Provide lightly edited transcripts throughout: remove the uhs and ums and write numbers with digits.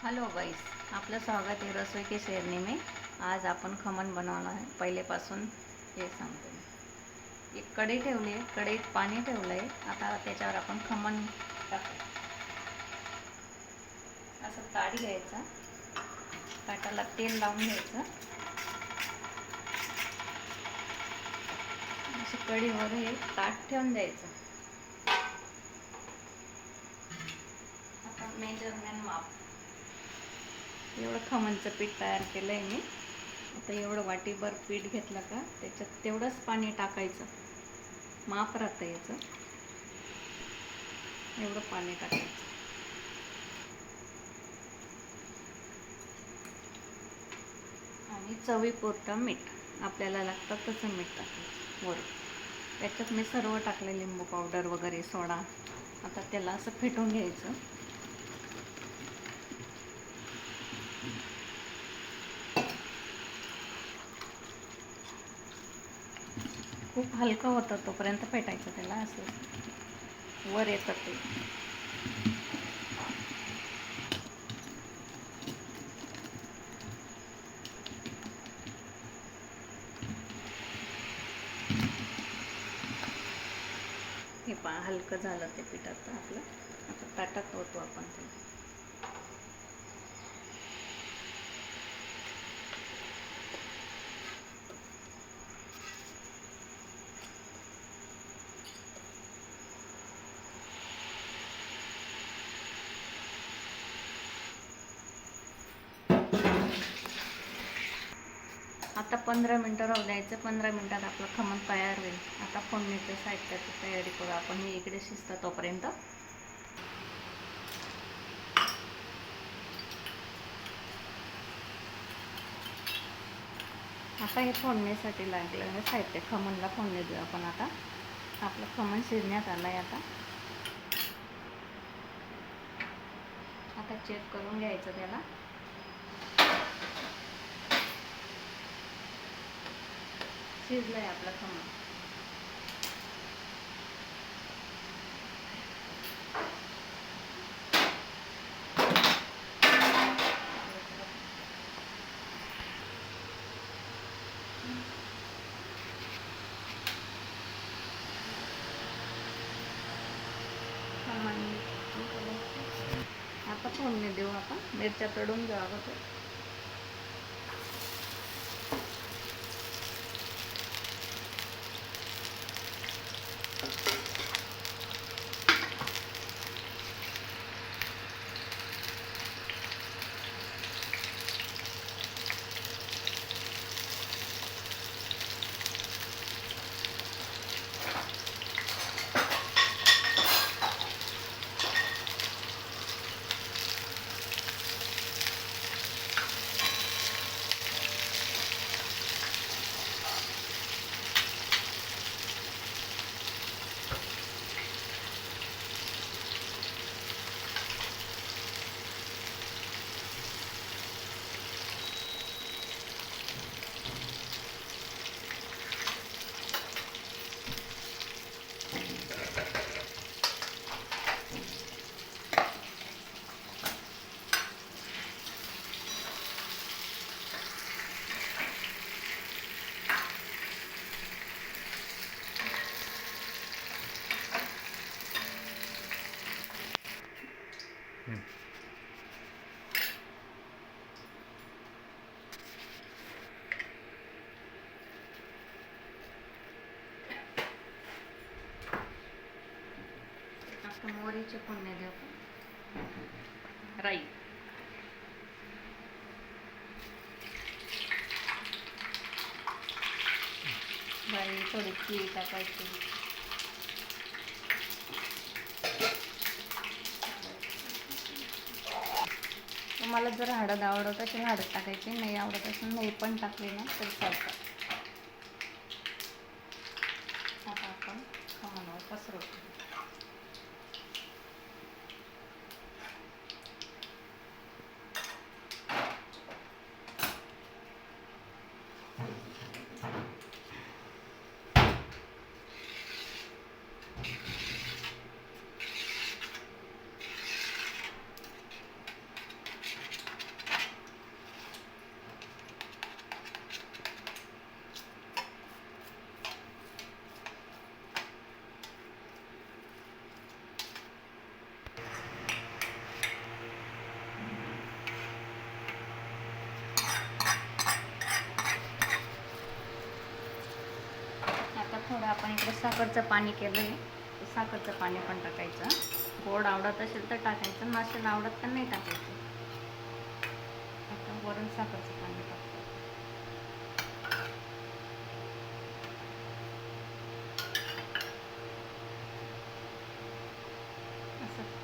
Hello guys, आपलं स्वागत आहे रसोई के शेरनी में। आज आपण खमण बनवणार आहे। पहिलेपासून हे सांगते मी। एक कढई ठेवली आहे, कढईत पाणी ठेवलं आहे। आता त्याच्यावर आपण खमण टाकू। असं ताट घ्यायचा, ताटाला तेल लावून घ्यायचं। असं कढईवर हे ताट ठेवून द्यायचं। आता मेजरमेंट माप एवढं खमणचं पीठ तयार केलं आहे मी। आता एवढं वाटीभर पीठ घेतलं का त्याच्यात तेवढंच पाणी टाकायचं। माप राहतं याचं, एवढं पाणी टाकायचं। आणि चवीपुरतं मीठ, आपल्याला लागतं तसं मीठ टाकायचं वरून। त्याच्यात मी सर्व टाकले, लिंबू पावडर वगैरे, सोडा। आता त्याला असं फेटून घ्यायचं। खूप हलकं होतं तोपर्यंत फेटायचं त्याला, असं वर येतं ते। हे पहा, हलकं झालं ते पिठाचं आपलं। आता ताटात ओतू आपण ते। आता 15 मिनटं राहू द्यायचं। 15 मिनटात आपलं खमण तयार होईल। आता फोडणीच्या साहित्याची तयारी करू आपण। हे इकडे शिजतं तोपर्यंत। आता हे फोडणीसाठी लागलेलं साहित्य, खमणला फोडणी देऊ आपण आता। आपलं खमण शिजण्यात आलं आहे। आता चेक करून घ्यायचं त्याला। शिजलंय आपलं खमण। आता फोडणी देऊ आपण। मिरच्या तळून घेऊ अगोदर। आता मोहरीची फोडणी देऊ। राई, थोडी तीळ टाकायची। तुम्हाला जर हळद आवडत असेल हळद टाकायची, नाही आवडत असेल नाही पण टाकली ना तरी चालतं। आता आपण खमणावर पसरवतो। आपण इकडे साखरचं पाणी केलं आहे, साखरचं पाणी पण टाकायचं. गोड आवडत असेल तर टाकायचं, नसेल आवडत तर नाही टाकायचं. आता वरून साखरचं पाणी टाकतो. असं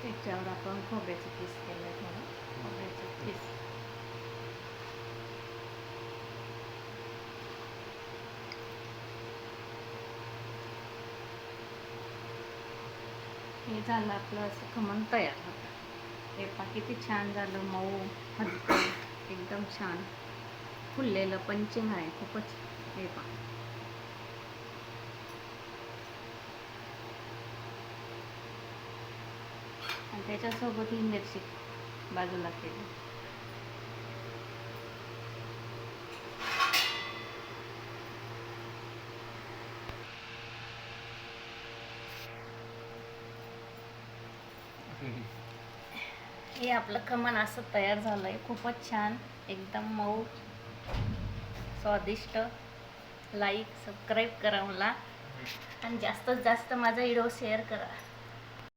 त्याच्यावर आपण खोबऱ्याचं पीस केलं आहे, थोडं खोबऱ्याचं पीस. हे झालं आपलं असं खमण तयार होतं. हे पहा किती छान झालं, मऊ हलकं एकदम छान फुललेलं पंचिंग आहे खूपच. हे पहा आणि त्याच्यासोबत ही मिरची बाजूला केली. हे आपलं खमण असं तयार झालं आहे, खूपच छान एकदम मऊ स्वादिष्ट. लाईक सबस्क्राईब करा मला आणि जास्तीत जास्त माझा व्हिडिओ शेअर करा.